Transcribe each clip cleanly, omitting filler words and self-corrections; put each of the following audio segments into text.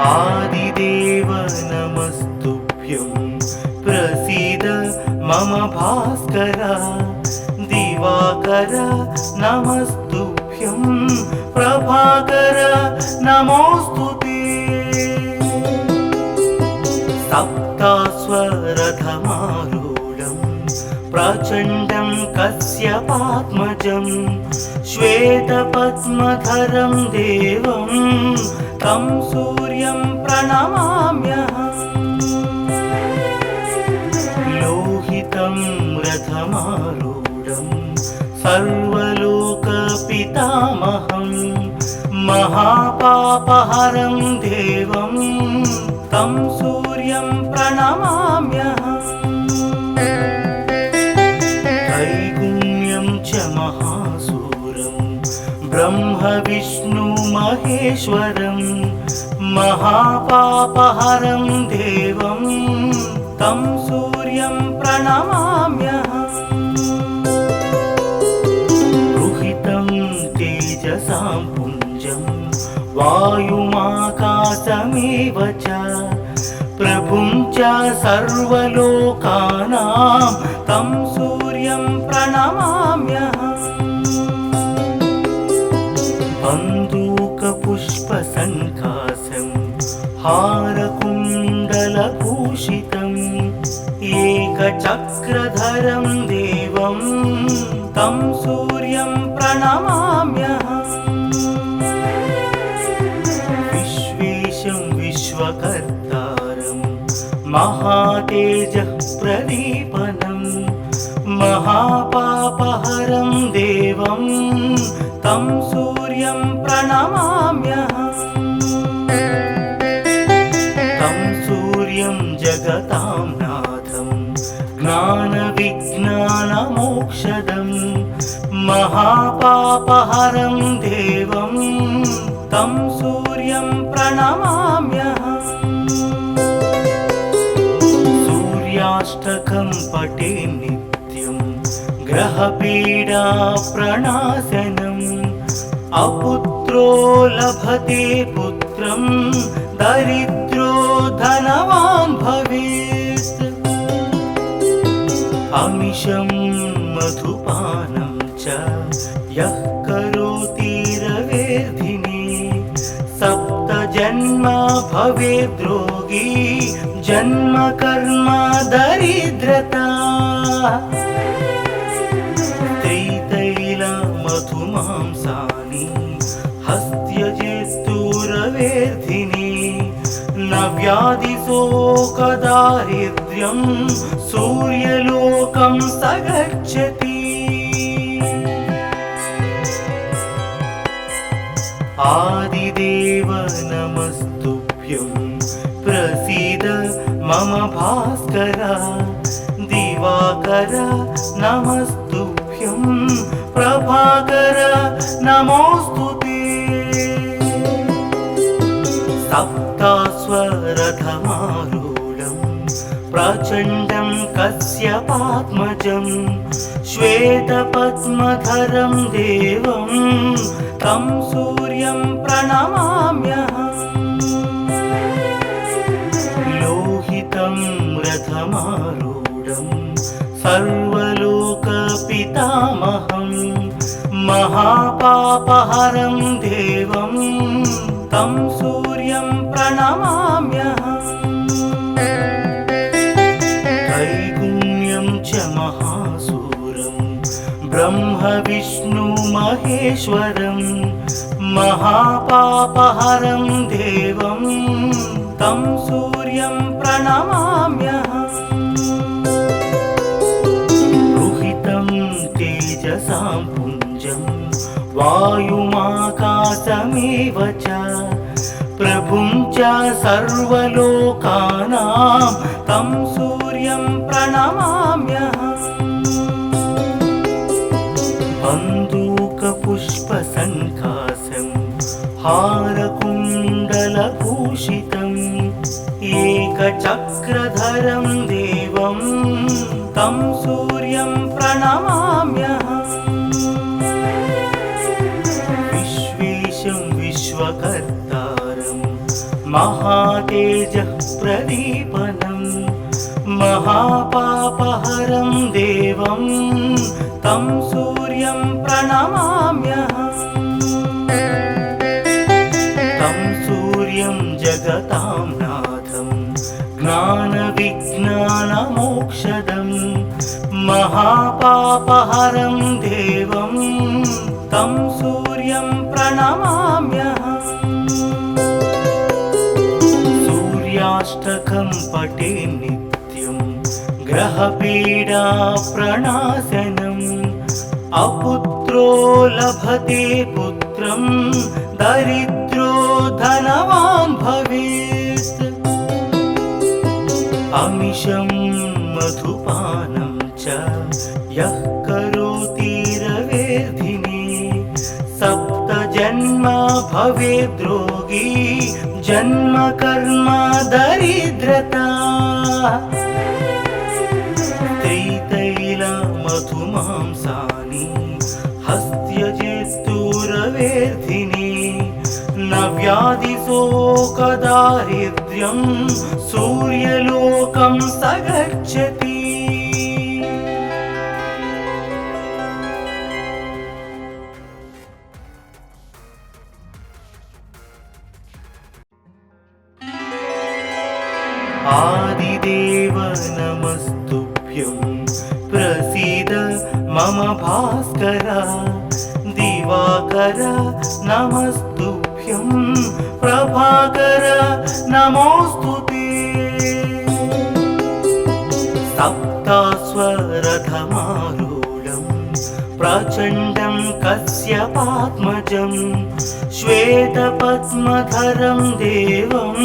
आदिदेव नमस्तुभ्यं प्रसीद मम भास्कर दिवाकर नमस्तुभ्यं प्रभाकर नमोस्तुते सप्तास्वरथमारूढं प्रचण्डं कश्यपात्मजं श्वेतपद्मधरं देवं तं सूर्यं प्रणमाम्यहम् लोहितं रथमारूढं सर्वलोकपितामहं महापापहरं देवं तं सूर्यं प्रणमाम्यहम् त्रैगुण्यं च महासूरं ब्रह्म विष्णु महेश्वरं महापापहरं देवं तं सूर्यं प्रणमाम्यहम् रुहितं तेजसां पुञ्जं वायुमाकाशमेव च प्रभुं च सर्वलोकानां तं सूर्यं प्रणमाम्यहम् बन्दूकपुष्पसङ्काशं हारकुण्डलभूषितम् एकचक्रधरं देवं तं सूर्यं प्रणमाम्यहम् विश्वेशं विश्वकर्तारं महातेजः प्रदीपनं महापापहरं देवं तं सूर्यं प्रणमाम्यहम् तं सूर्यं जगतां नाथं ज्ञानविज्ञानमोक्षदं महापापहरं देवं तं सूर्यं प्रणमाम्यहम् सूर्याष्टकं पठे नित्यं ग्रहपीडाप्रणाशनम् अपुत्रो लभते पुत्रं दरिद्रो धनवान् भवेत् अमिषं मधुपानं च यः करोति रवेर्धिने सप्तजन्म भवेद्रोगी जन्म कर्म दरिद्रता त्रितैलमधुमांसानि हस्त्यजेस्तुरवेर्धिने न व्याधिशोकदारिद्र्यं सूर्यलोकं स गच्छति आदिदेव नमस्तुभ्यं प्रसीद मम भास्कर दिवाकर नमस्तुभ्यं प्रभाकर नमोस्तुते सप्तास्वरथमारूढं प्रचण्डं कश्यपात्मजं श्वेतपद्मधरं देवं तं सूर्यं प्रणमाम्यहम् लोहितं रथमारूढं सर्वलोकपितामहं महापापहरं देवं तं सूर्यं प्रणमाम्यहम् त्रैगुण्यं च महासूरं ब्रह्म विष्णु महेश्वरं महापापहरं देवं तं सूर्यं प्रणमाम्यहम् रुहितं तेजसां पुञ्जं वायुमाकाशमेव च प्रभुं च सर्वलोकानां तं सूर्यं प्रणमाम्यहम् बन्दूकपुष्पसङ्काशं हारकुण्डलभूषितम् एकचक्रधरं देवं तं सूर्यं प्रणमाम्यहम् विश्वेशं विश्वकर्तारं महातेजः प्रदीपनं महापापहरं देवं तं सूर्यं प्रणमाम्यहम् तं सूर्यं जगतां नाथं ज्ञानविज्ञानमोक्षदं महापापहरं देवं तं सूर्यं प्रणमाम्यहम् सूर्याष्टकं पठे नित्यं ग्रहपीडा प्रणाशनम् अपुत्रो लभते पुत्रं दरिद्रो धनवान् भवेत् अमिषं मधुपानं च यः करोति रवेर्धिने सप्तजन्म भवेद्रोगी जन्म कर्म दरिद्रता त्रितैलमधुमांसानि हस्त्यजेस्तुरवेर्धिने न व्याधिशोकदारिद्र्यं सूर्यलोकं स गच्छति आदिदेव नमस्तुभ्यं प्रसीद मम भास्कर दिवाकर नमस्तुभ्यं प्रभाकर नमोस्तुते सप्तास्वरथमारूढं प्रचण्डं कश्यपात्मजं श्वेतपद्मधरं देवं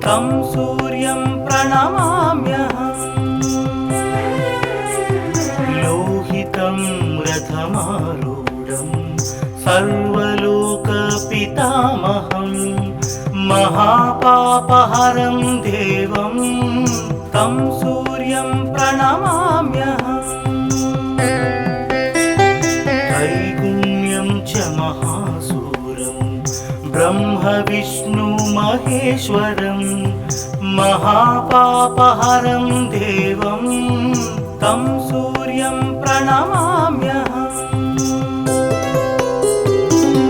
तं सूर्यं प्रणमाम्यहम् लोहितं रथमारूढं सर्वलोकपितामहं महापापहरं देवं तं सूर्यं प्रणमाम्यहम् त्रैगुण्यं च महासूरं ब्रह्म विष्णु महेश्वरं महापापहरं देवं तं सूर्यं प्रणमाम्यहम्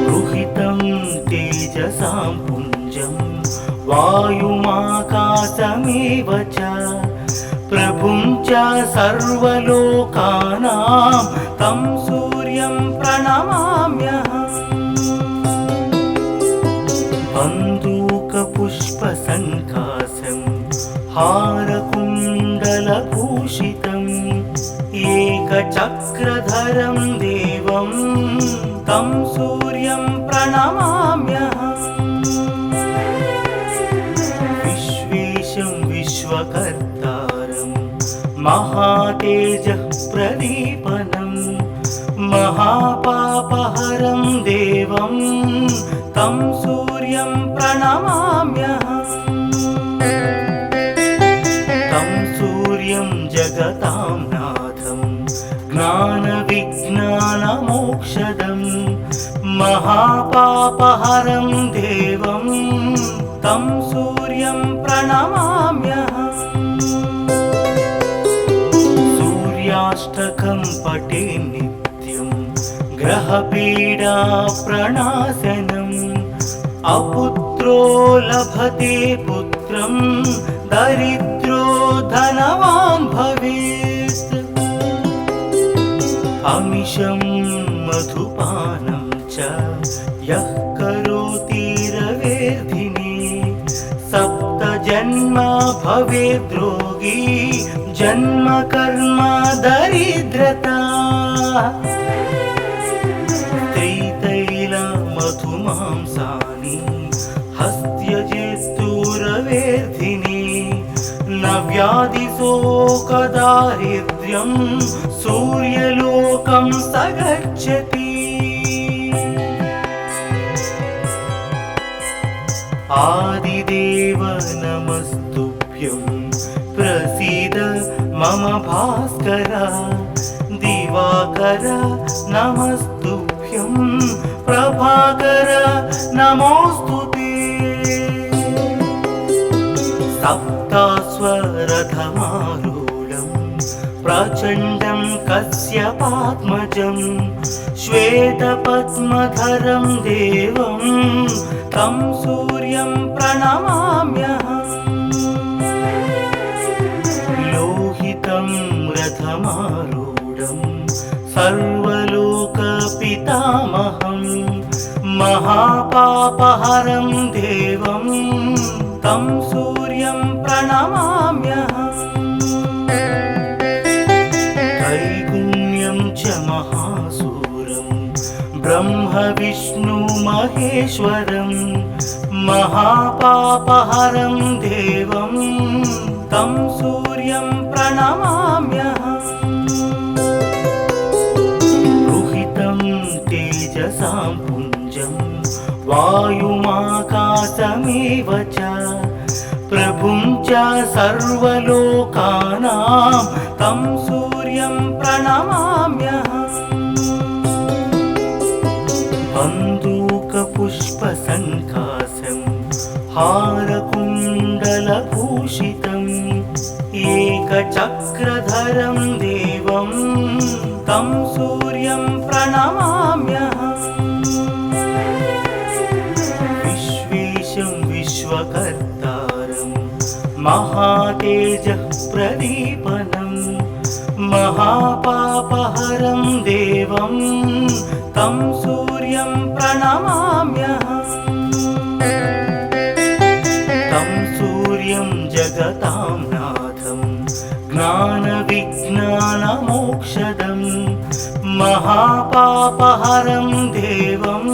रुहितं तेजसां पुञ्जं वायुमाकाशमेव च प्रभुं च सर्वलोकानां तं सूर्यं प्रणमाम्यहम् बन्दूकपुष्पसङ्काशं हारकुण्डलभूषितम् एकचक्रधरं देवं तं सूर्यं प्रणमाम्यहम् विश्वेशं विश्वकर्तारं महातेजः प्रदीपनं महापापहरं देवं तं सूर्यं प्रणमाम्यहम् तं सूर्यं जगतां नाथं ज्ञानविज्ञानमोक्षदं महापापहरं देवं तं सूर्यं प्रणमाम्यहम् सूर्याष्टकं पठे नित्यं ग्रहपीडा प्रणाशनम् अपुत्रो लभते पुत्रं दरिद्रो धनवान् भवेत् अमिषं मधुपानं च यः करोति रवेर्धिने सप्तजन्म भवेद्रोगी जन्म कर्म दरिद्रता त्रितैलमधुमांसानि हस्त्यजेस्तुरवेर्धिने न व्याधिशोकदारिद्र्यं सूर्यलोकं स गच्छति आदिदेव नमस्तुभ्यं प्रसीद मम भास्कर दिवाकर नमस्तुभ्यं प्रभाकर नमोस्तुते सप्तास्वरथमारूढं प्रचण्डं कश्यपात्मजं श्वेतपद्मधरं देवं तं सूर्यं प्रणमाम्यहम्। लोहितं रथमारूढं सर्वलोकपितामहं महापापहरं देवं तं सूर्यं प्रणमाम्यहम्। त्रैगुण्यं च महासूरं ब्रह्म विष्णु महेश्वरं महापापहरं देवं तं सूर्यं प्रणमाम्यहम्। रुहितं तेजसां पुञ्जं वायुमाकाशमेव च प्रभुं च सर्वलोकानां तं सूर्यं प्रणमाम्यहम्। बन्दूकपुष्पसङ्काशं हारकुण्डलभूषितम् एकचक्रधरं देवं तं सूर्यं प्रणमाम्यहम्। विश्वेशं विश्वकर्तारं महातेजः प्रदीपनं महापापहरं देवं तं सूर्यं प्रणमाम्यहम्। तं सूर्यं जगतां नाथं ज्ञानविज्ञानमोक्षदं महापापहरं देवं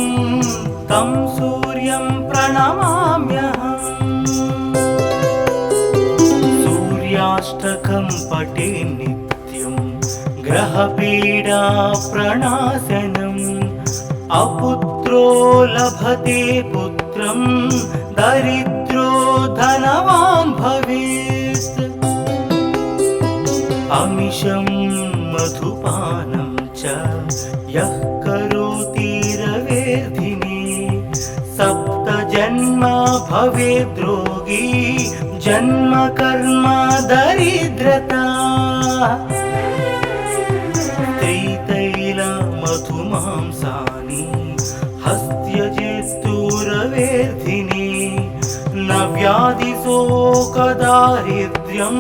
तं सूर्यं प्रणमाम्यहम्। सूर्याष्टकं पठे नित्यं ग्रहपीडा प्रणाशनम् अपुत्रो लभते पुत्रं दरिद्रो धनवान् भवेत्। अमिषं मधुपानं च यः करोति रवेर्धिने सप्तजन्म भवेद्रोगी जन्म कर्म दरिद्रता। त्रितैलमधुमांसानि हस्त्यजेस्तुरवेर्धिने न व्याधिशोकदारिद्र्यं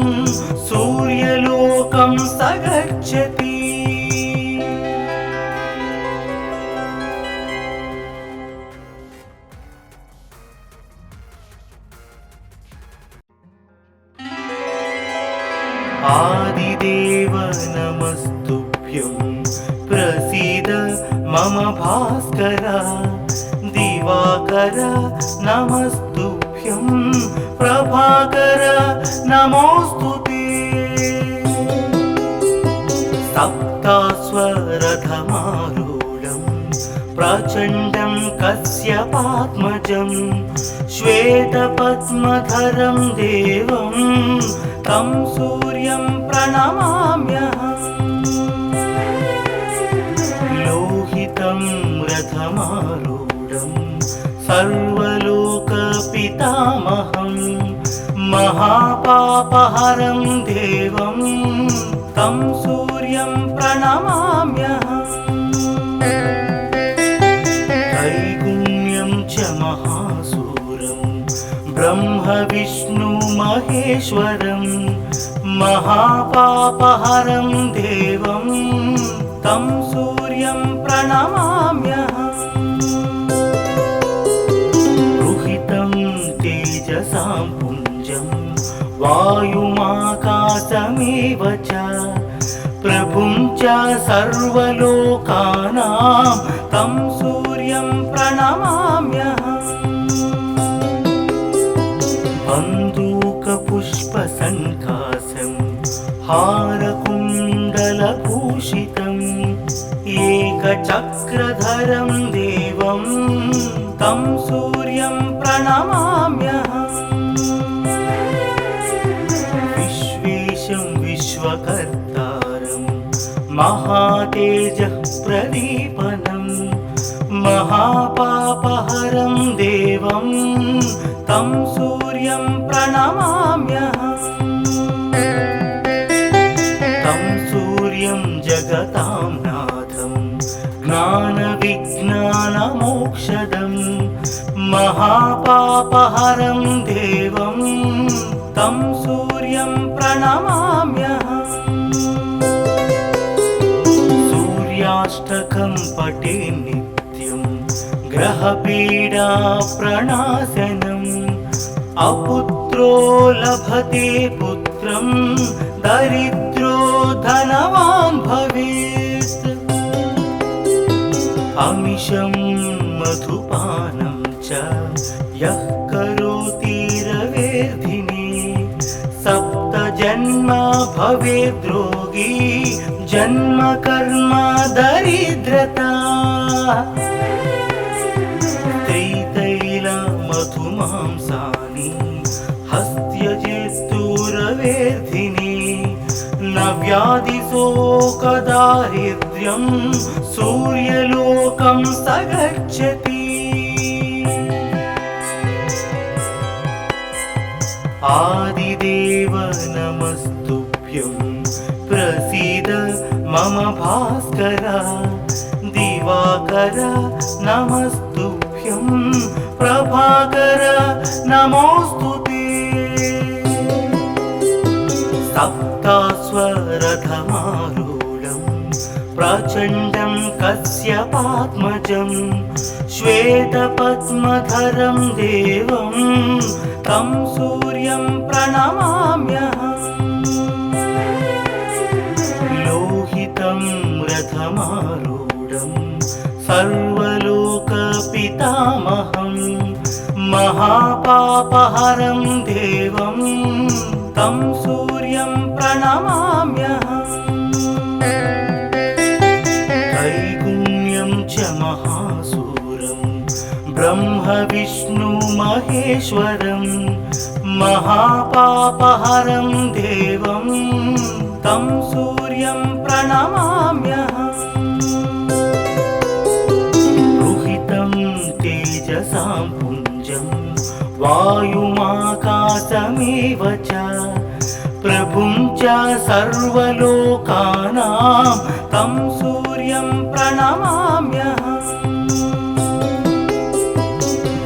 सूर्यलोकं स गच्छति। आदिदेव नमस्तुभ्यं प्रसीद मम भास्कर। दिवाकर नमस्तुभ्यं प्रभाकर नमोऽस्तुते। सप्तास्वरथमारूढं प्रचण्डं कश्यपात्मजं श्वेतपद्मधरं देवं तं सूर्यं प्रणमाम्यहम्। लोहितं रथमारूढं सर्वलोकपितामहं महापापहरं देवं तं सूर्यं प्रणमाम्यहम्। त्रैगुण्यं च महासूरं ब्रह्म विष्णु महेश्वरं महापापहरं देवं तं सूर्यं प्रणमाम्यहम्। रुहितं तेजसां पुञ्जं वायुमाकाशमेव च प्रभुं च सर्वलोकानां तं सूर्यं प्रणमाम्यहम्। बन्दूकपुष्पसङ्काशं हारकुण्डलभूषितम् एकचक्रधरं देवं तं सूर्यं प्रणमाम्यहम्। विश्वेशं विश्वकर्तारं महातेजः प्रदीपनं महापापहरं देवं तं सूर्यं प्रणमाम्यहम् तं सूर्यं जगतां नाथं ज्ञानविज्ञानमोक्षदं महापापहरं देवं तं सूर्यं प्रणमाम्यहम् सूर्याष्टकं पठे नित्यं ग्रहपीडा प्रणाशनम् अपुत्रो लभते पुत्रं दरिद्रो धनवान् भवेत् अमिषं मधुपानं च यः करोति रवेर्धिने सप्तजन्म भवेद्रोगी जन्म कर्म दरिद्रता मधुमांसानि हस्त्यजेस्तुरवेर्धिने न व्याधिशोकदारिद्र्यं सूर्यलोकं स गच्छति आदिदेव नमस्तुभ्यं प्रसीद मम भास्कर दिवाकर नमस्तुभ्यं प्रभाकर नमोस्तुते सप्तास्वरथमारूढं प्रचण्डं कश्यपात्मजं श्वेतपद्मधरं देवं तं सूर्यं प्रणमाम्यहम् लोहितं रथमारूढं सर्वलोकपितामहं महापापहरं देवं तं सूर्यं प्रणमाम्यहम् त्रैगुण्यं च महासूरं ब्रह्मविष्णुमहेश्वरं महापापहरं देवं तं सूर्यं प्रणमाम्यहम् तेजसां पुञ्जं वायुमाकाशमेव च प्रभुं च सर्वलोकानां तं सूर्यं प्रणमाम्यहम्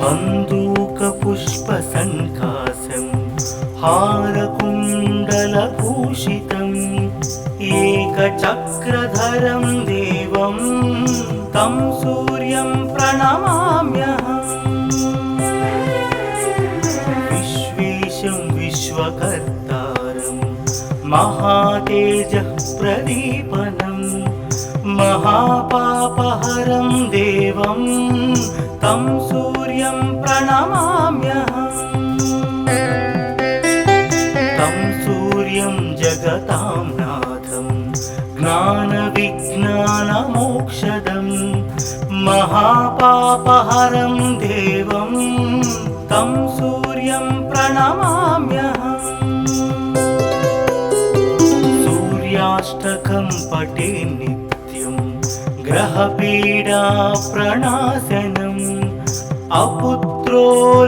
बन्दूकपुष्पसङ्काशं हारकुण्डलभूषितम् एकचक्रधरं देवं तं सूर्यं प्रणमाम्यहम् विश्वेशं विश्वकर्तारं महातेजः प्रदीपनं महापापहरं देवं तं सूर्यं प्रणमाम्यहम् तं सूर्यं जगतां नाथं ज्ञानविज्ञानमोक्षदं महापापहरं देवं तं सूर्यं प्रणमाम्यहम् सूर्याष्टकं पठे नित्यं ग्रहपीडा प्रणाशनम् अपुत्रो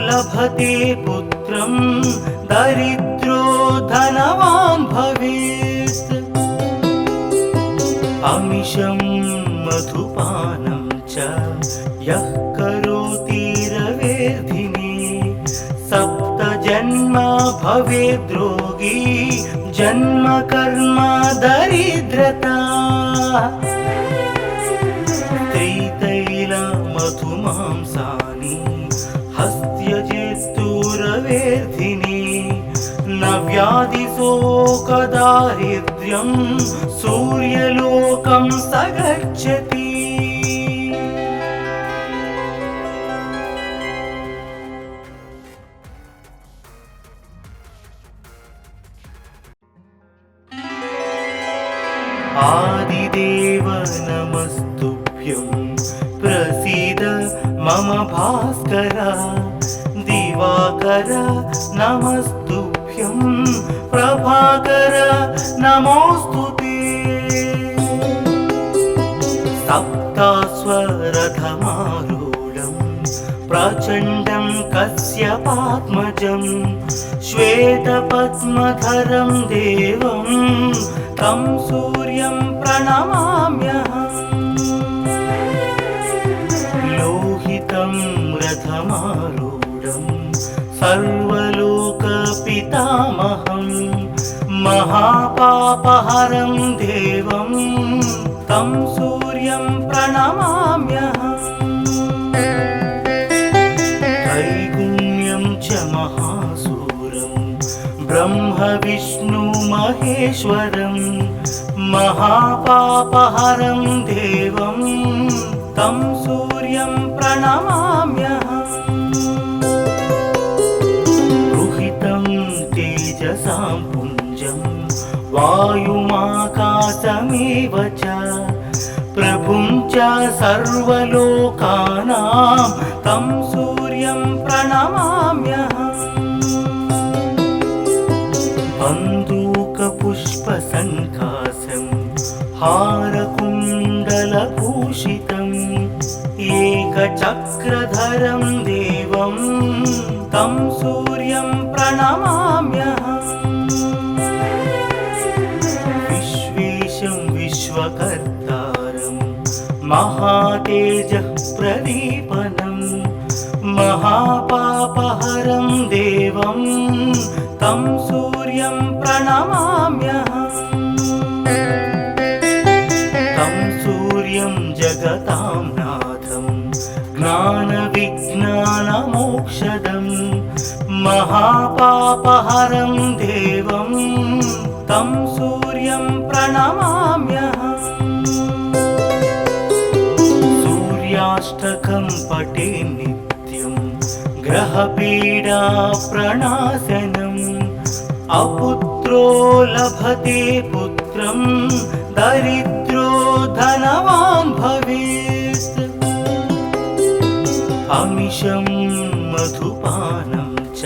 लभते पुत्रं दरिद्रो धनवान् भवेत् अमिषं मधुपानं च यः करोति रवेर्धिने सप्तजन्म भवेद्रोगी जन्म कर्म दरिद्रता मधुमांसानि हस्त्यजेस्तुरवेर्धिने न व्याधिशोकदारिद्र्यं सूर्यलोकं स गच्छति आदिदेव नमस्तुभ्यं प्रसीद मम भास्कर दिवाकर नमस्तुभ्यं प्रभाकर नमोस्तुते सप्त सप्तास्वरथमारूढं प्रचण्डं कश्यपात्मजं श्वेतपद्मधरं देवं तं सूर्यं प्रणमाम्यहम्। लोहितं रथमारूढं सर्वलोकपितामहं महापापहरं देवं तं सूर्यं प्रणमाम्यहम्। त्रैगुण्यं च महासूरं ब्रह्म विष्णु महेश्वरं महापापहरं देवं तं सूर्यं प्रणमाम्यहम्। रुहितं तेजसां पुञ्जं वायुमाकाशमेव च प्रभुं च सर्वलोकानां तं सूर्यं प्रणमाम्यहम्। बन्दूकपुष्पसङ्काशं हारकुण्डलभूषितम् एकचक्रधरं देवं तं सूर्यं प्रणमाम्यहम्। विश्वेशं विश्वकर्तारं महातेजः प्रदीपनं महापापहरं देवं तं सूर्यं प्रणमाम्यहम्। तं सूर्यं जगतां नाथं ज्ञानविज्ञानमोक्षदं महापापहरं देवं तं सूर्यं प्रणमाम्यहम्। सूर्याष्टकं पठे नित्यं ग्रहपीडा प्रणाशनम् अपुत्रो लभते पुत्रं दरिद्रो धनवान् भवेत्। अमिषं मधुपानं च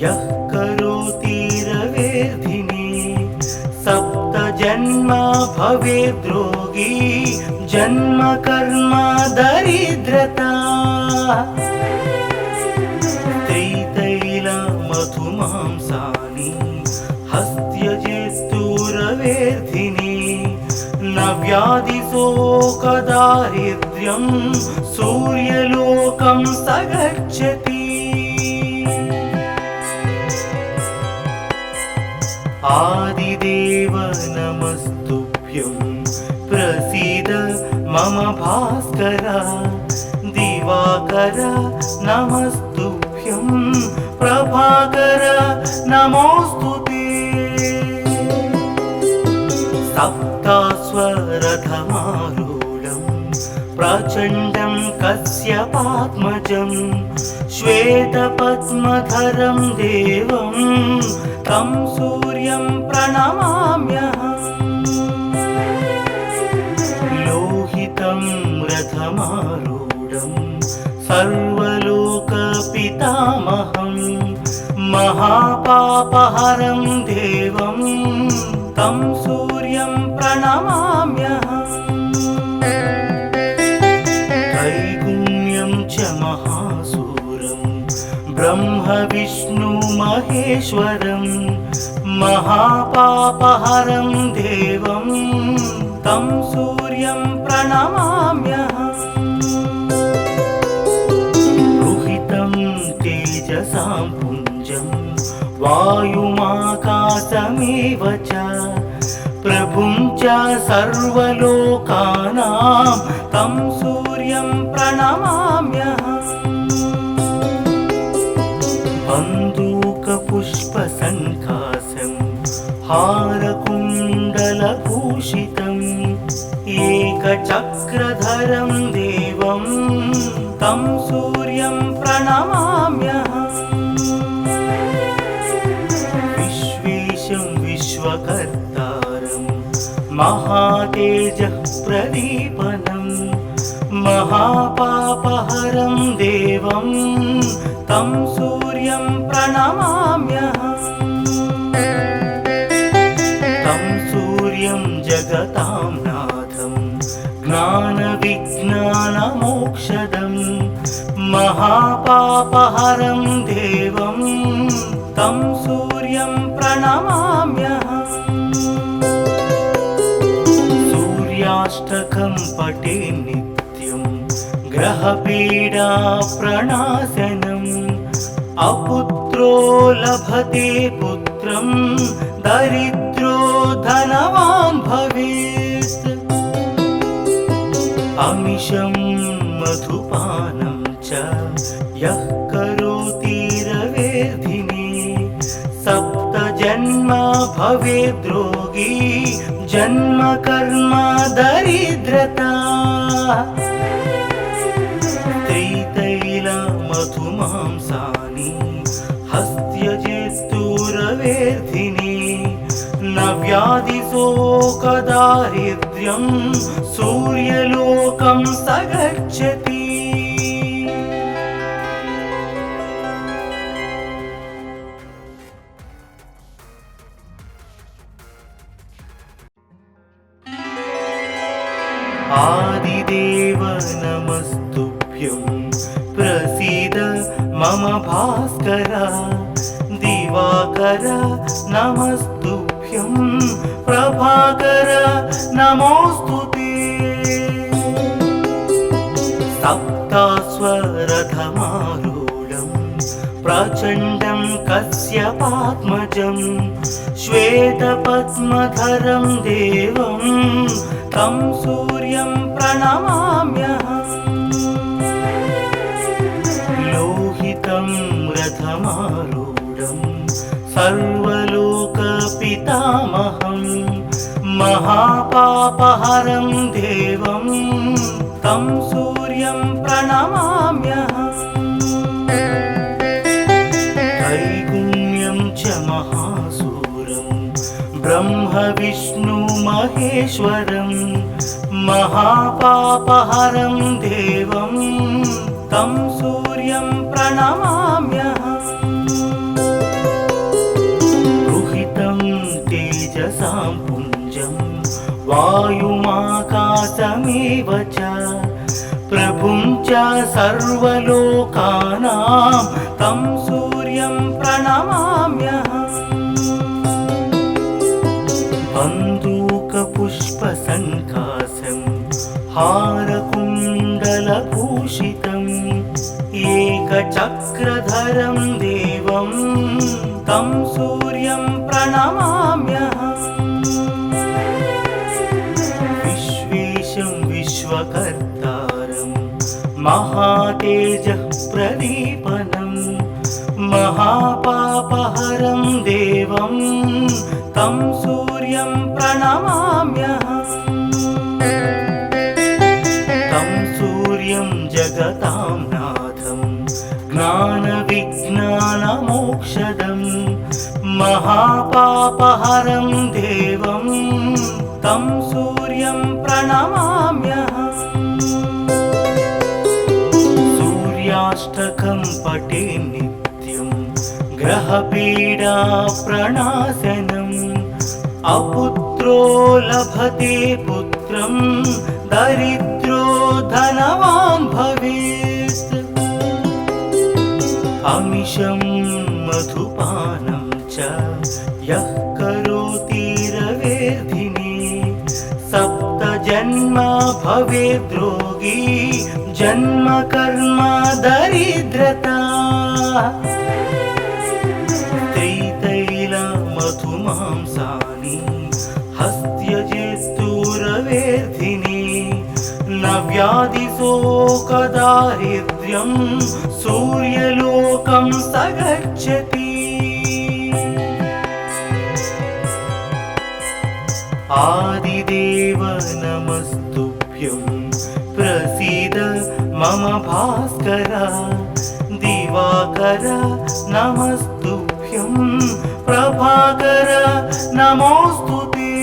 यः करोति रवेर्धिने सप्तजन्म भवेद्रोगी जन्म कर्म दरिद्रता। त्रितैलमधुमांसानि हस्त्यजेस्तुरवेर्धिने न व्याधिशोकदारिद्र्यं सूर्यलोकं स गच्छति। आदिदेव नमस्तुभ्यं प्रसीद मम भास्कर। दिवाकर नमस्तुभ्यं प्रभाकर नमोऽस्तुते। सप्तास्वरथमारूढं प्रचण्डं कश्यपात्मजं श्वेतपद्मधरं देवं तं सूर्यं प्रणमाम्यहम्। लोहितं रथमारूढं सर्वलोकपितामहं महापापहरं देवं तं सूर्यं प्रणमाम्यहम्। त्रैगुण्यं च महासूरं ब्रह्म विष्णु महेश्वरं महापापहरं देवं तं सूर्यं प्रणमाम्यहम्। रुहितं तेजसां पुञ्जं वायुमाकाशमेव च प्रभुं च सर्वलोकानां तं सूर्यं प्रणमाम्यहम्। बन्दूकपुष्पसङ्काशं हारकुण्डलभूषितम् एकचक्रधरं देवं तं सूर्यं प्रणमाम्यहम्। विश्वेशं विश्वकर्तारं महातेजः प्रदीपनं महापापहरं देवं तं सूर्यं प्रणमाम्यहम्। तं सूर्यं जगतां नाथं ज्ञान ज्ञानविज्ञानमोक्षदं महापापहरं देवं तं सूर्यं प्रणमाम्यहम्। सूर्याष्टकं पठे नित्यं ग्रहपीडा प्रणाशनम्। अपुत्रो लभते पुत्रं दरिद्रो धनवान् भवेत्। अमिषं मधुपानं च यः करोति रवेर्धिने सप्तजन्म भवेद्रोगी जन्म कर्म दरिद्रता। त्रितैलमधुमांसानि हस्त्यजेस्तुरवेर्धिने न व्याधिशोकदारिद्र्यं सूर्यलोकं स गच्छति। आदिदेव नमस्तुभ्यं प्रसीद मम भास्कर। दिवाकर नमस्तुभ्यं प्रभाकर नमोस्तुते। सप्तास्वरथमारूढं प्रचण्डं कश्यपात्मजं श्वेतपद्मधरं देवं तं सूर्यं प्रणमाम्यहम्। लोहितं रथमारूढं सर्वलोकपितामहं महापापहरं देवं तं सूर्यं प्रणमाम्यहम्। त्रैगुण्यं च महासूरं ब्रह्म विष्णु महेश्वरं महापापहरं देवं तं सूर्यं प्रणमाम्यहम्। रुहितं तेजसां पुञ्जं वायुमाकाशमेव च प्रभुं च सर्वलोकानां तं सूर्यं प्रणमाम्यहम्। बन्दूकपुष्पसङ्काशं हारकुण्डलभूषितम् एकचक्रधरं देवं तं सूर्यं प्रणमाम्यहम्। विश्वेशं विश्वकर्तारं महातेजः प्रदीपनं महापापहरं देवं तं सूर्यं प्रणमाम्यहम्। तं सूर्यं जगतां नाथं ज्ञानविज्ञानमोक्षदं महापापहरं देवं तं सूर्यं प्रणमाम्यहम्। सूर्याष्टकं पठे नित्यं ग्रहपीडा प्रणाशनम्। अपुत्रो लभते पुत्रं दरिद्रो धनवान् भवेत्। अमिषं मधुपानं च यः करोति रवेर्धिने सप्तजन्म भवेद्रोगी जन्म कर्म दरिद्रता। त्रितैलमधुमांसानि हस्त्यजेस्तुरवेर्धिने न व्याधिशोकदारिद्र्यं सूर्यलोकं स गच्छति। आदिदेव नमस्तुभ्यं प्रसीद मम भास्कर। दिवाकर नमस्तुभ्यं प्रभाकर नमोस्तुते।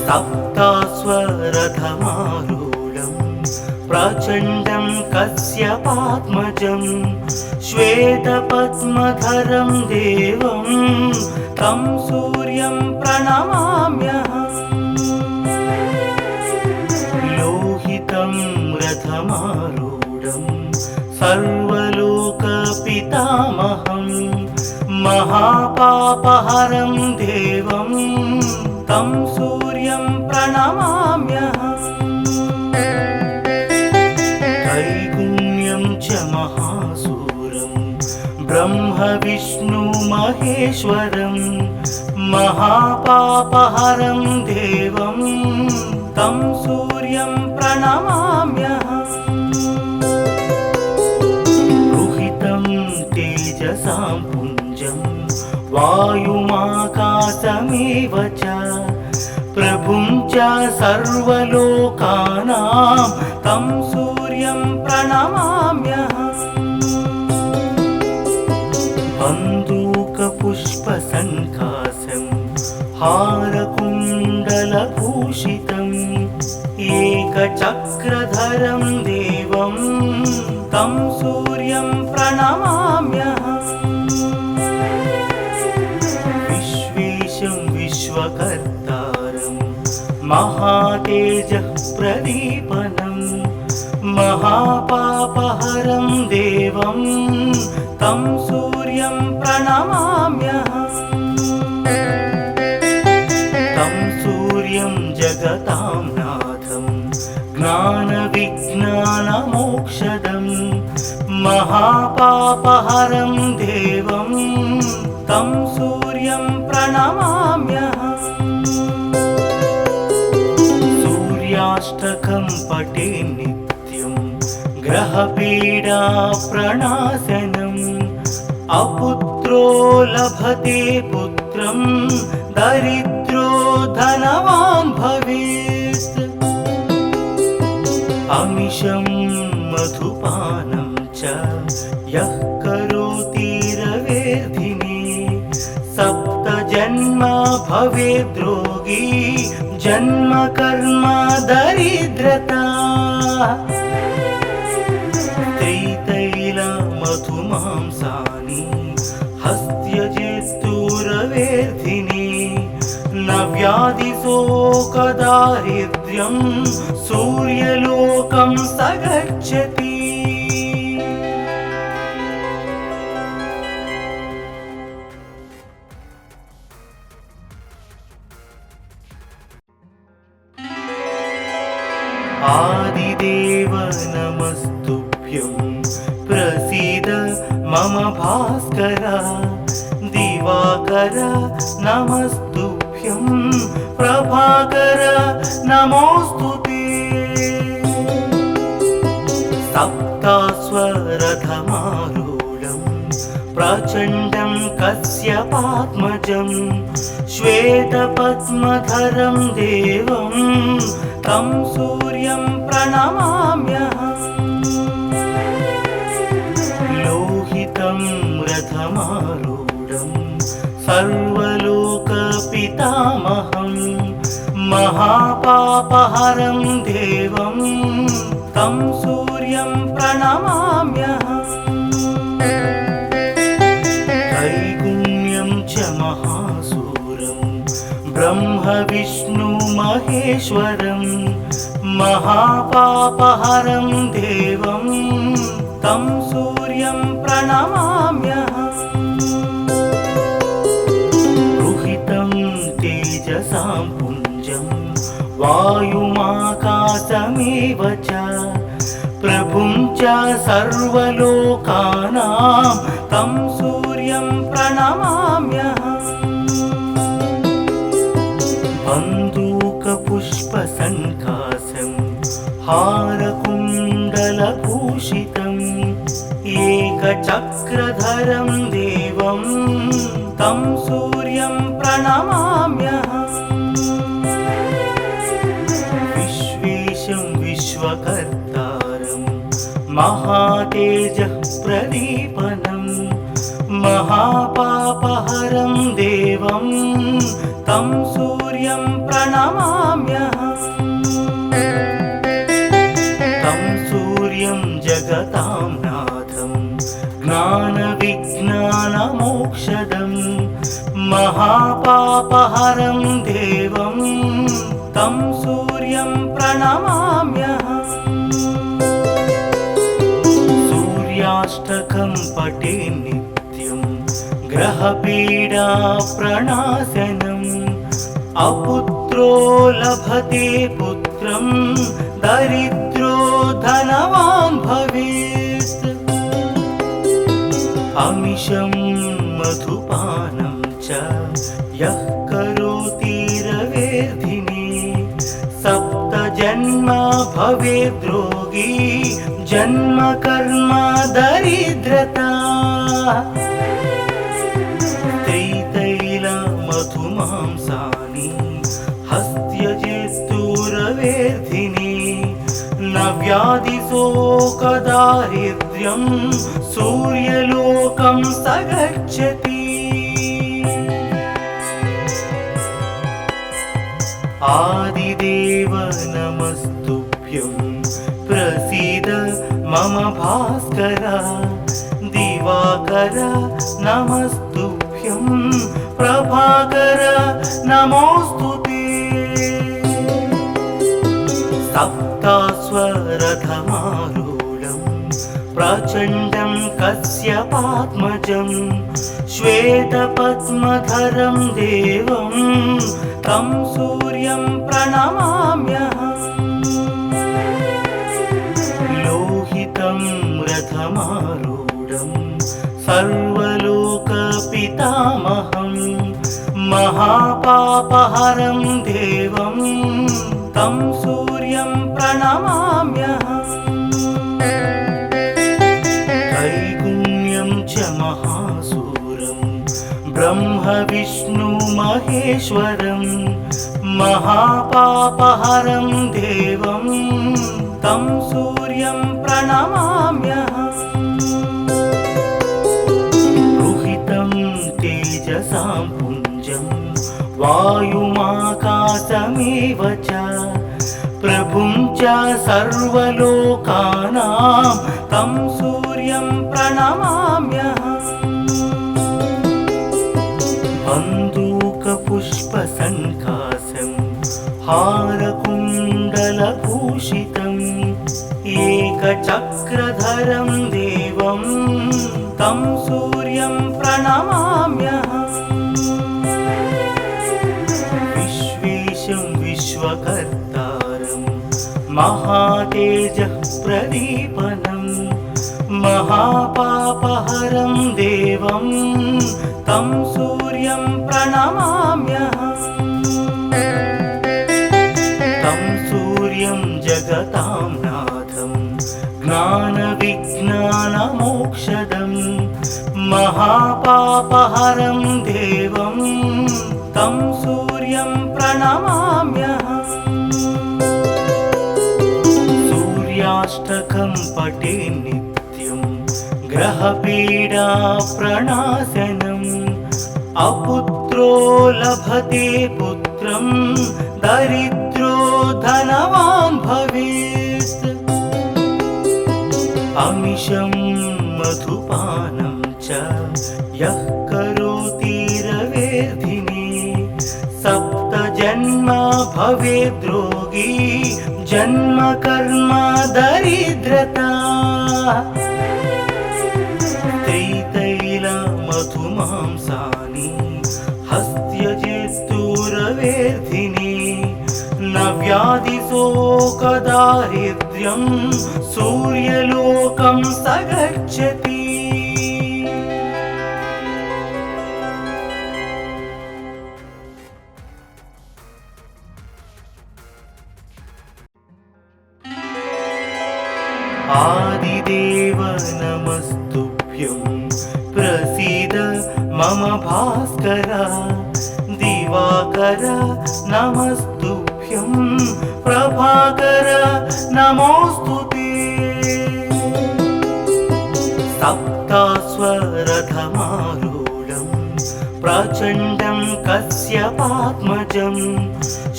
सप्तास्वरथमारूढं प्रचण्डं कश्यपात्मजं श्वेतपद्मधरं देवं तं सूर्यं प्रणमाम्यहम्। रथमारूढं सर्वलोकपितामहं महापापहरं देवं तं सूर्यं प्रणमाम्यहम् त्रैगुण्यं च महासूरं ब्रह्म विष्णु महेश्वरं महापापहरं देवं तं सूर्यं प्रणमाम्यहम् रुहितं तेजसां पुञ्जं वायुमाकाशमेव च प्रभुं च सर्वलोकानां तं सूर्यं प्रणमाम्यहम् बन्दूकपुष्पसङ्कासं हारकुण्डलभूषितम् एकचक्रधरं देवं तं सूर्यं प्रणमाम्यहम् विश्वेशं विश्वकर्तारं महातेजः प्रदीपनं महापापहरं देवं तं सूर्यं प्रणमाम्यहम् तं सूर्यं जगतां नाथं ज्ञानविज्ञानमोक्षदं महापापहरं देवं तं सूर्यं प्रणमाम्यहम् सूर्याष्टकं पठे नित्यं ग्रहपीडा प्रणाशनम् अपुत्रो लभते पुत्रं दरिद्रो धनवान् भवेत् अमिषं मधुपानं च यः करोति रवेर्धिने सप्तजन्म भवेद्रोगी जन्म कर्म दरिद्रता त्रितैलमधुमांसानि हस्त्यजेस्तुरवेर्धिने न व्याधिशोकदारिद्र्यं सूर्यलोकं स गच्छति आदिदेव नमस्तुभ्यं प्रसीद मम भास्कर दिवाकर नमस्तुभ्यं प्रभाकर नमोऽस्तुते सप्तास्वरथमारूढं प्रचण्डं कश्यपात्मजं श्वेतपद्मधरं देवं तं सूर्यं प्रणमाम्यहम् लोहितं रथमारूढं सर्वलोकपितामहं महापापहरं देवं तं सूर्यं प्रणमाम्यहम् त्रैगुण्यं च महासूरं ब्रह्म विष्णु महेश्वरं महापापहरं देवं तं सूर्यं प्रणमाम्यहम् रुहितं तेजसां पुञ्जं वायुमाकाशमेव च प्रभुं च सर्वलोकानां तं सूर्यं प्रणमाम्यहम् बन्दूकपुष्पसङ्कासं हारकुण्डलभूषितम् एकचक्रधरं देवं तं सूर्यं प्रणमाम्यहम् विश्वेशं विश्वकर्तारं महातेजः प्रदीपनं महापापहरं देवं तं सूर्यं प्रणमाम्यहम् तं सूर्यं जगतां नाथं ज्ञानविज्ञानमोक्षदं महापापहरं देवं तं सूर्यं प्रणमाम्यहम् सूर्याष्टकं पठे नित्यं ग्रहपीडा प्रणाशनम् अपुत्रो लभते पुत्रं दरिद्रो धनवान् भवेत् अमिषं मधुपानं च यः करोति रवेर्धिने सप्तजन्म भवेद्रोगी जन्म कर्म दरिद्रता मधुमांसानि हस्त्यजेस्तुरवेर्धिने न व्याधिशोकदारिद्र्यं सूर्यलोकं स गच्छति आदिदेव नमस्तुभ्यं प्रसीद मम भास्कर दिवाकर नमस्तुभ्यं प्रभाकर नमोस्तुते सप्तास्वरथमारूढं प्रचण्डं कश्यपात्मजं श्वेतपद्मधरं देवं तं सूर्यं प्रणमाम्यहम् लोहितं रथमारूढं सर्वलोकपितामहं महापापहरं देवं तं सूर्यं प्रणमाम्यहम् त्रैगुण्यं च महासूरं ब्रह्म विष्णु महेश्वरं महापापहरं देवं तं सूर्यं प्रणमाम्यहम् तेजसां पुञ्जं वायुमाकाशमेव च प्रभुं च सर्वलोकानां तं सूर्यं प्रणमाम्यहम् बन्दूकपुष्पसङ्काशं हारकुण्डलभूषितम् एकचक्रधरं देवं तं सूर्यं प्रणमाम्यहम् विश्वेशं विश्वकर्तारं महातेजः प्रदीपनं महापापहरं देवं तं सूर्यं प्रणमाम्यहम् तं सूर्यं जगतां नाथं ज्ञानविज्ञानमोक्षदम् महापापहरं देवं तं सूर्यं प्रणमाम्यहम् सूर्याष्टकं पठे नित्यं ग्रहपीडा प्रणाशनम् अपुत्रो लभते पुत्रं दरिद्रो धनवान् भवेत् अमिषं मधुपानं च यः करोति रवेर्धिने सप्तजन्म भवेद्रोगी जन्म कर्म दरिद्रता मधुमांसानि हस्त्यजेस्तुरवेर्धिने न व्याधिशोकदारिद्र्यं सूर्यलोकं स गच्छति आदिदेव नमस्तुभ्यं प्रसीद मम भास्कर दिवाकर नमस्तुभ्यं प्रभाकर नमोस्तुते सप्तास्वरथमारूढं प्रचण्डं कश्यपात्मजं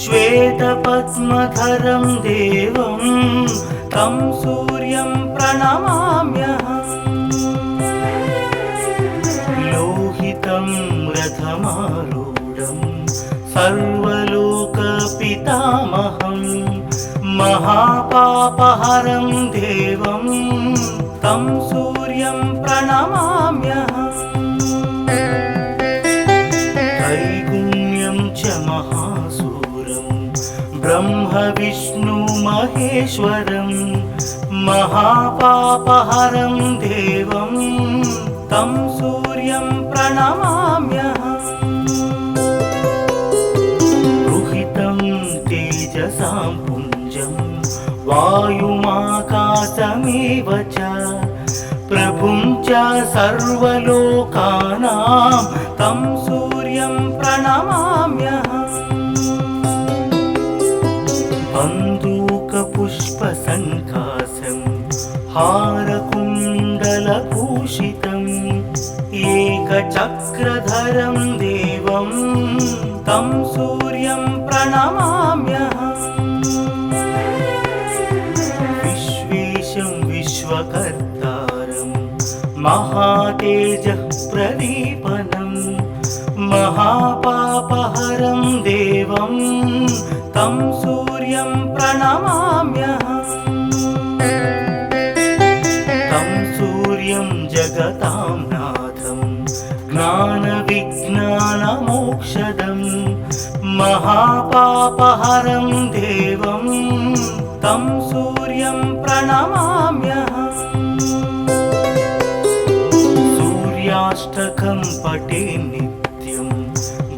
श्वेतपद्मधरं देवं तं सूर्यं प्रणमाम्यहम् लोहितं रथमारूढं सर्वलोकपितामहं महापापहरं देवं तं सूर्यं सूर्यं प्रणमाम्यहम् त्रैगुण्यं च महासूरं ब्रह्म विष्णु महेश्वरं महापापहरं देवं तं सूर्यं प्रणमाम्यहम् रुहितं तेजसां पुञ्जं वायुमाकाशमेव च प्रभुं च सर्वलोकानां तं सूर्यं प्रणमाम्यहम् बन्दूकपुष्पसङ्कासं हारकुण्डलभूषितम् एकचक्रधरं देवं तं सूर्यं प्रणमाम्यहम् विश्वेशं विश्वकर्तारं महातेजः प्रदीपनं महापापहरं देवं तं सूर्यं प्रणमाम्यहम् तं सूर्यं जगतां नाथं ज्ञानविज्ञानमोक्षदं महापापहरं देवं तं सूर्यं प्रणमाम्यहम् सूर्याष्टकं पठे नित्यं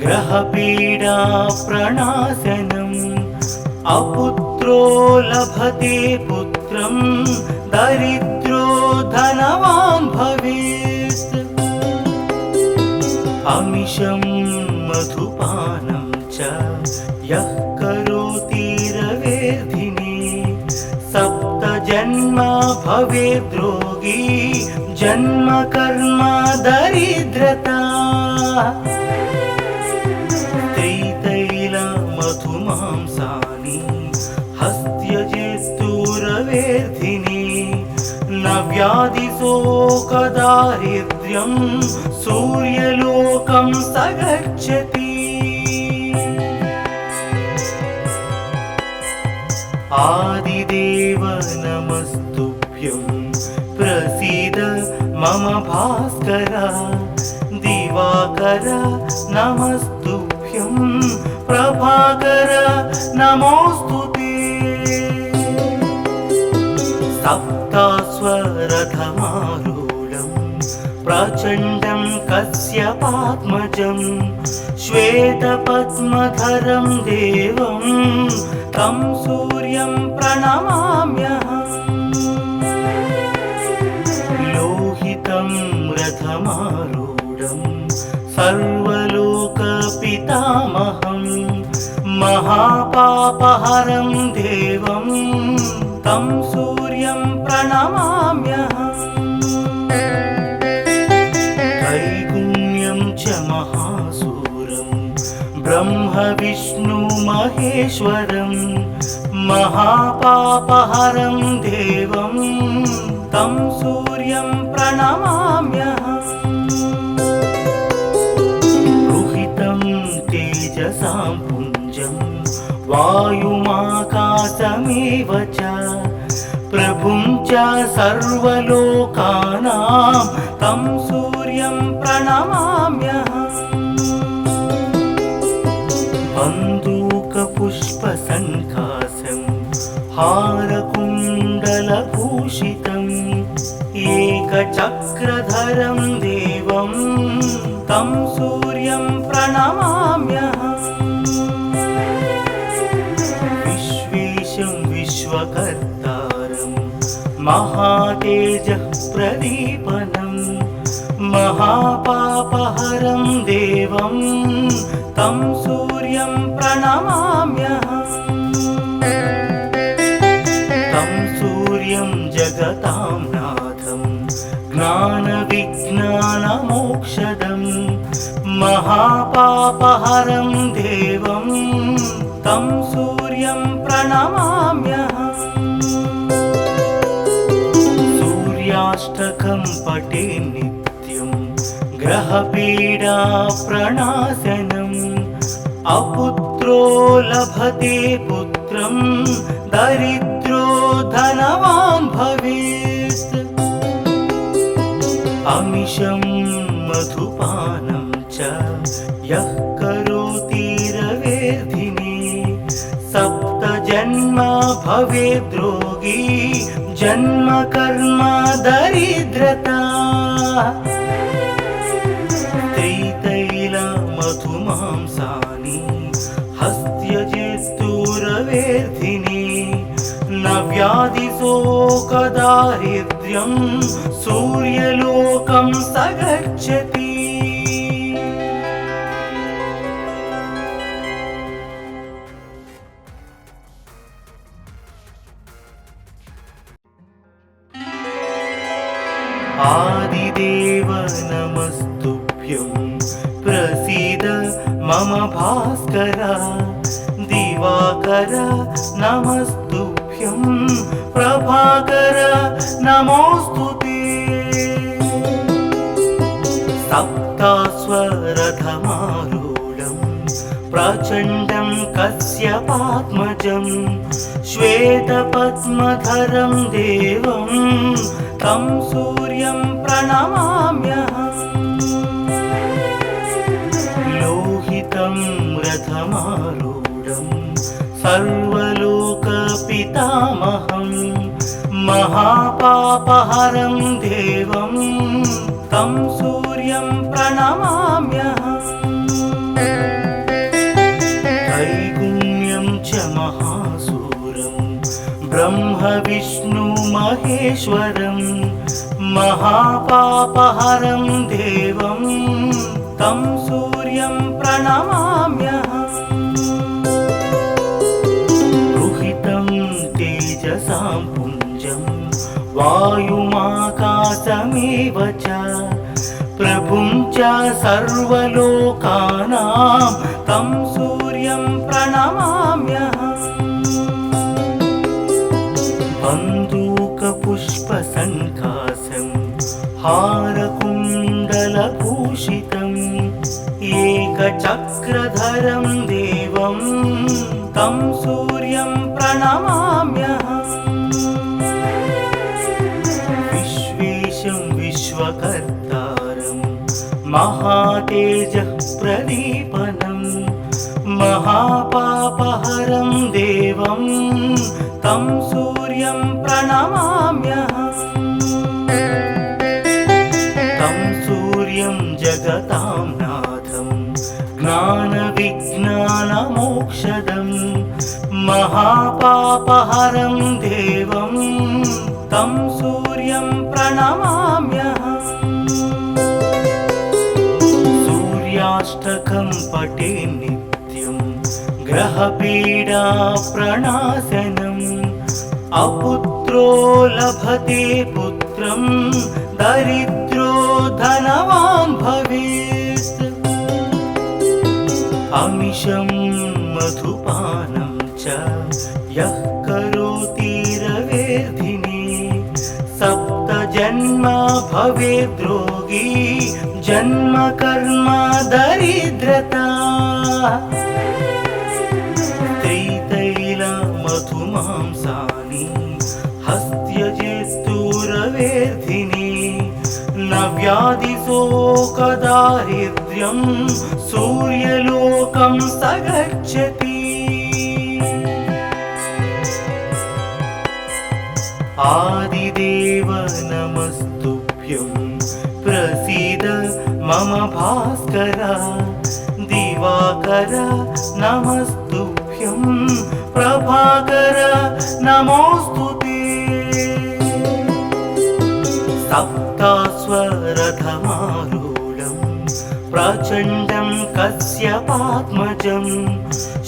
ग्रहपीडा प्रणाशनम् अपुत्रो लभते पुत्रं दरिद्रो धनवान् भवेत् अमिषं मधुपानं च यः करोति रवेर्धिने सप्तजन्म भवेद्रोगी जन्म कर्म दरिद्रता मधुमांसानि हस्त्यजेस्तुरवेर्धिनि न व्याधिशोकदारिद्र्यं सूर्यलोकं स गच्छति आदिदेव नमस्तुभ्यं प्रसीद मम भास्कर दिवाकर नमस्तुभ्यं प्रभाकर नमोस्तुते सप्तास्वरथमारूढं प्रचण्डं कश्यपात्मजं श्वेतपद्मधरं देवं तं सूर्यं प्रणमाम्यहम् लोहितं रथमारूढं सर्वलोकपितामहं महापापहरं देवं तं सूर्यं प्रणमाम्यहम् त्रैगुण्यं च महासूरं ब्रह्म विष्णु महेश्वरं महापापहरं देवं तं सूर्यं प्रणमाम्यहम् तेजसां पुञ्जं वायुमाकाशमेव च प्रभुं च सर्वलोकानां तं सूर्यं प्रणमाम्यहम् बन्दूकपुष्पसङ्कासं हारकुण्डलभूषितम् एकचक्रधरं देवं तं सूर्यं प्रणमाम्यहम् विश्वेशं विश्वकर्तारं महातेजः प्रदीपनं महापापहरं देवं तं सूर्यं प्रणमाम्यहम् तं सूर्यं जगतां नाथं ज्ञानविज्ञानमोक्षदं महापापहरं देवं तं सूर्यं प्रणमाम्यहम् सूर्याष्टकं पठे नित्यं ग्रहपीडा प्रणाशनम् अपुत्रो लभते पुत्रं दरिद्रो धनवान् भवेत् अमिषं मधुपानं च यः करोति रवेर्धिने सप्तजन्म भवेद्रोगी जन्म कर्म दरिद्रता त्रितैलमधुमांसानि हस्त्यजेस्तुरवेर्धिने न व्याधिशोकदारिद्र्यं सूर्यलोकं स गच्छति आदिदेव नमस्तुभ्यं प्रसीद मम भास्कर दिवाकर नमस्तुभ्यं प्रभाकर नमोस्तुते सप्तास्वरथमारूढं प्रचण्डं कश्यपात्मजं श्वेतपद्मधरं देवं तं सूर्यं प्रणमाम्यहम् लोहितं रथमारूढं सर्वलोकपितामहं महापापहरं देवं तं सूर्यं प्रणमाम्यहम् त्रैगुण्यं च महासूरं ब्रह्म विष्णु महेश्वरं महापापहरं देवं तं सूर्यं प्रणमाम्यहम् रुहितं तेजसां पुञ्जं वायुमाकाशमेव च प्रभुं च सर्वलोकानां तं सूर्यं प्रणमाम्यहम् बन्दूकपुष्पसङ्कासं हारकुण्डलभूषितम् एकचक्रधरं देवं तं सूर्यं प्रणमाम्यहम् विश्वेशं विश्वकर्तारं महातेजः प्रदीपनं महापापहरं देवं तं सूर्यं प्रणमाम्यहम् तं सूर्यं जगतां नाथं ज्ञानविज्ञानमोक्षदं महापापहरं देवं तं सूर्यं प्रणमाम्यहम् सूर्याष्टकं पठे नित्यं ग्रहपीडा प्रणाशनम् अपुत्रो लभते पुत्रं दरिद्रो धनवान् भवेत् अमिषं मधुपानं च यः करोति रवेर्धिने सप्तजन्म भवेद्रोगी जन्म कर्म दरिद्रता त्रितैलमधुमांसानि हस्त्यजेस्तुरवेर्धिने न व्याधिशोकदारिद्र्यं सूर्यलोकं स गच्छति आदिदेव नमस्तुभ्यं प्रसीद मम भास्कर दिवाकर नमस्तुभ्यं प्रभाकर नमोस्तुते सप्तास्वरथमारूढं प्रचण्डं कश्यपात्मजं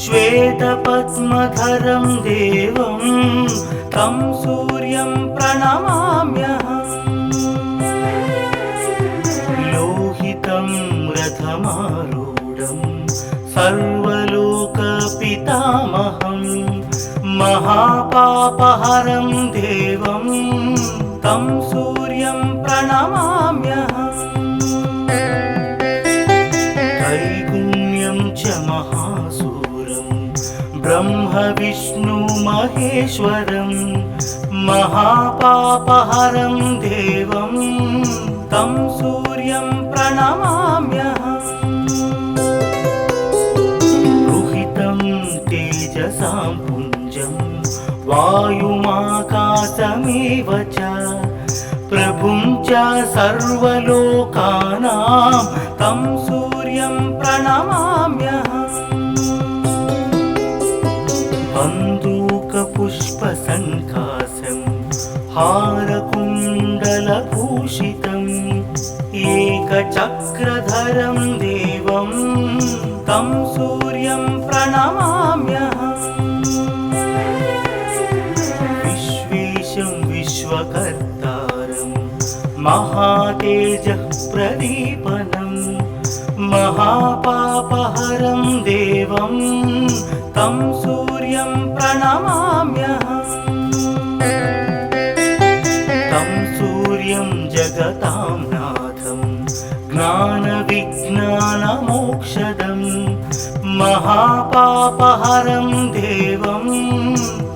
श्वेतपद्मधरं देवं तं सूर्यं प्रणमाम्यहम् लोहितं रथमारूढं सर्वलोकपितामहं महापापहरं देवं तं सूर्यं प्रणमाम्यहम् त्रैगुण्यं च महासूरं ब्रह्म विष्णु महेश्वरं महापापहरं देवं तं सूर्यं प्रणमाम्यहम् रुहितं तेजसां पुञ्जं वायुमाकाशमेव च प्रभुं च सर्वलोकानां तं सूर्यं प्रणमाम्यहम् बन्दूकपुष्पसङ्कासं हारकुण्डलभूषितम् एकचक्रधरं देवं तं सूर्यं प्रणमाम्यहम् विश्वेशं विश्वकर्तारं महातेजः प्रदीपनं महापापहरं देवं तं सूर्यं प्रणमाम्यहम् तं सूर्यं जगतां नाथं ज्ञानविज्ञानमोक्षदं महापापहरं देवं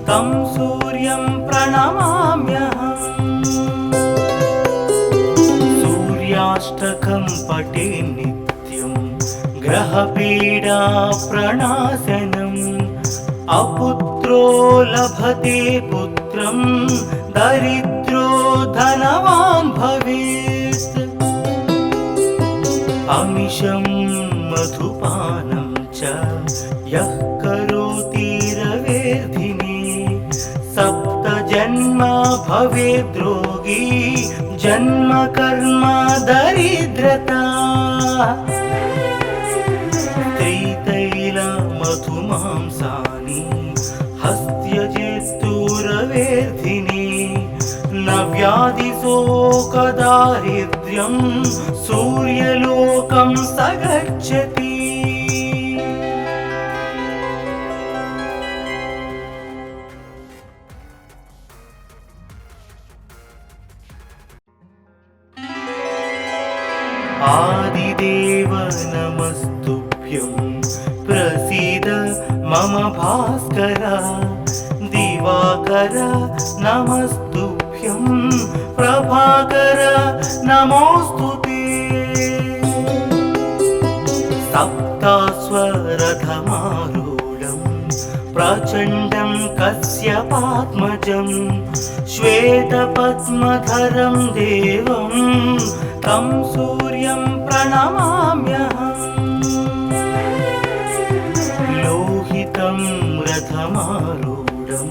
तं सूर्यं प्रणमाम्यहम् सूर्याष्टकं पठे नित्यं ग्रहपीडा प्रणाशनम् अपुत्रो लभते पुत्रं दरिद्रो धनवान् भवेत् अमिषं मधुपानं च यः करोति रवेर्धिने सप्तजन्म भवेद्रोगी जन्म कर्म दरिद्रता त्रितैलमधुमांसानि हस्त्यजेस्तुरवेर्धिने न व्याधिशोकदारिद्र्यं सूर्यलोकं स गच्छति आदिदेव नमस्तुभ्यं प्रसीद मम भास्कर दिवाकर नमस्तुभ्यं प्रभाकर नमोऽस्तुते सप्तास्वरथमारूढं प्रचण्डं कश्यपात्मजं श्वेतपद्मधरं देवं तं सूर्यं प्रणमाम्यहम् लोहितं रथमारूढं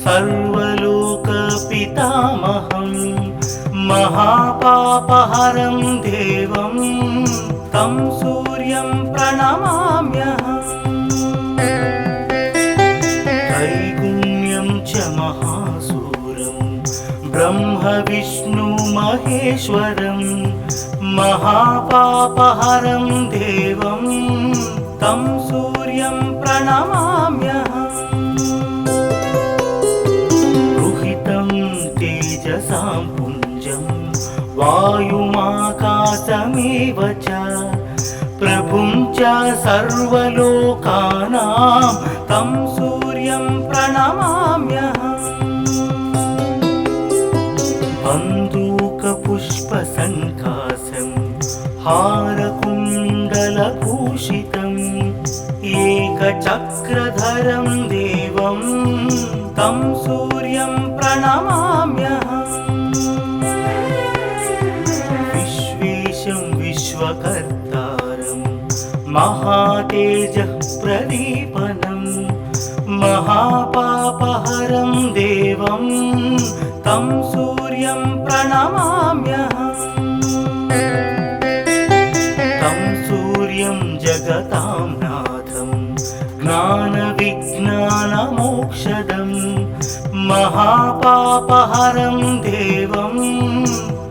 सर्वलोकपितामहं महापापहरं देवं तं सूर्यं प्रणमाम्यहम् त्रैगुण्यं च महासूरं ब्रह्म महेश्वरं महापापहरं देवं तं सूर्यं प्रणमाम्यहम् रुहितं तेजसां पुञ्जं वायुमाकाशमेव च प्रभुं च सर्वलोकानां तं सूर्यं प्रणमाम्यहम् बन्दूकपुष्पसङ्कासं हारकुण्डलभूषितम् एकचक्रधरं देवं तं सूर्यं प्रणमाम्यहम् विश्वेशं विश्वकर्तारं महातेजः प्रदीपनं महापापहरं देवं तं सूर्यं प्रणमाम्यहम् तं सूर्यं जगतां नाथं ज्ञानविज्ञानमोक्षदं महापापहरं देवं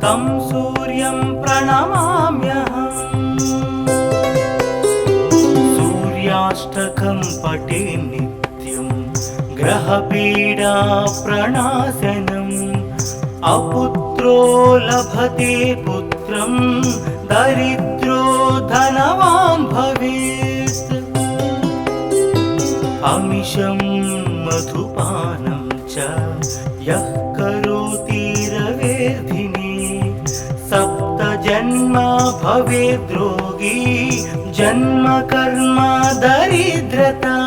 तं सूर्यं प्रणमाम्यहम् सूर्याष्टकं पठे नित्यं ग्रहपीडा प्रणाशनम् अपुत्रो लभते पुत्रं दरिद्रो धनवान् भवेत् अमिषं मधुपानं च यः करोति रवेर्धिने सप्त जन्म भवेद्रोगी जन्म कर्म दरिद्रता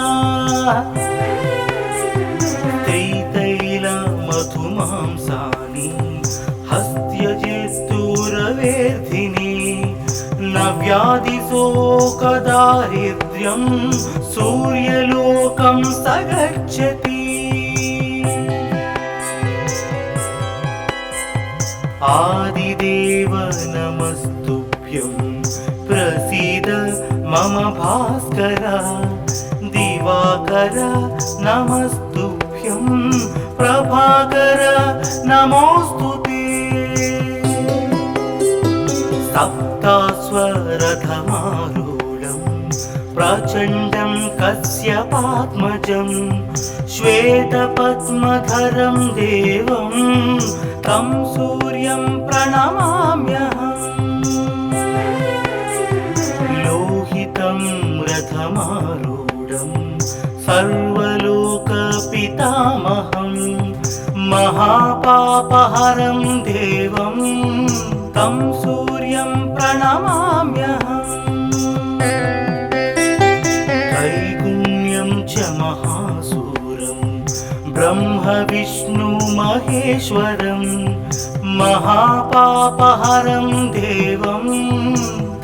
त्रितैल मधुमांसानि हस्त्यजेस्तुरवेर्धिनि न व्याधिशोकदारिद्र्यं सूर्यलोकं स गच्छति आदिदेव नमस्तुभ्यं प्रसीद मम भास्कर दिवाकर नमस्तुभ्यं प्रभाकर नमोस्तुते सप्तास्वरथमारूढं प्रचण्डं कश्यपात्मजं श्वेतपद्मधरं देवं तं सूर्यं प्रणमाम्यहम् लोहितं रथमारूढं सर्वलोकपितामहं महापापहरं देवं तं सूर्यं प्रणमाम्यहम् त्रैगुण्यं च महासूरं ब्रह्म विष्णु महेश्वरं महापापहरं देवं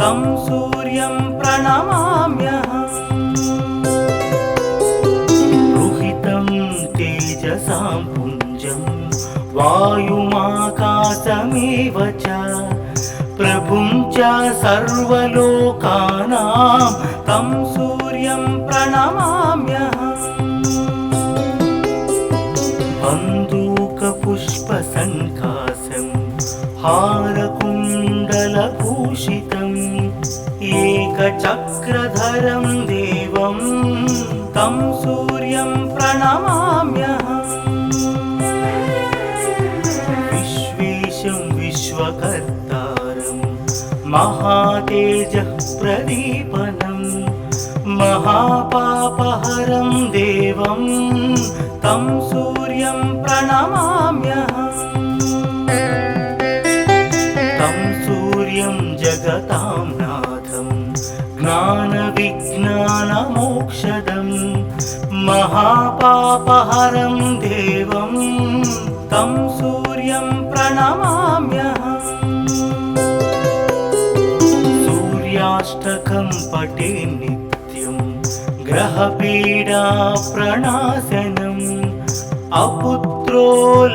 तं सूर्यं प्रणमाम्यहम् रुहितं तेजसां पुञ्जं वायुमाकाशमेव च प्रभुं च सर्वलोकानां तं सूर्यं प्रणमाम्यहम् बन्दूकपुष्पसङ्कासं हारकुण्डलभूषितम् एकचक्रधरं देवं तं सूर्यं प्रणमाम्यहम् विश्वेशं विश्वकर्तारं महातेजः प्रदीपनं महापापहरं देवं तं सूर्यं प्रणमाम्यहम् तं सूर्यं जगतां नाथं ज्ञानविज्ञानमोक्षदं महापापहरं देवं तं सूर्यं प्रणमाम्यहम् सूर्याष्टकं पठे नित्यं ग्रहपीडा प्रणाशनम् अपुत्रो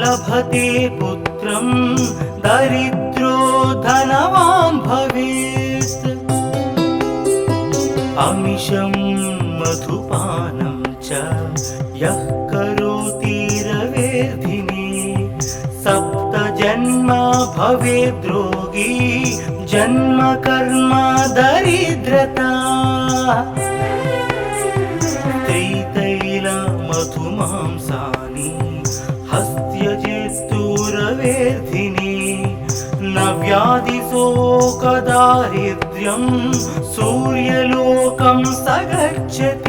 लभते पुत्रं दरिद्रो धनवान् भवेत् अमिषं मधुपानं च यः करोति रवेर्धिने सप्तजन्म भवेद्रोगी जन्म कर्म दरिद्रता त्रितैल मधुमांसानि हस्त्यजेस्तुरवेर्धिनि न व्याधिशोकदारिद्र्यं सूर्यलोकं स गच्छति।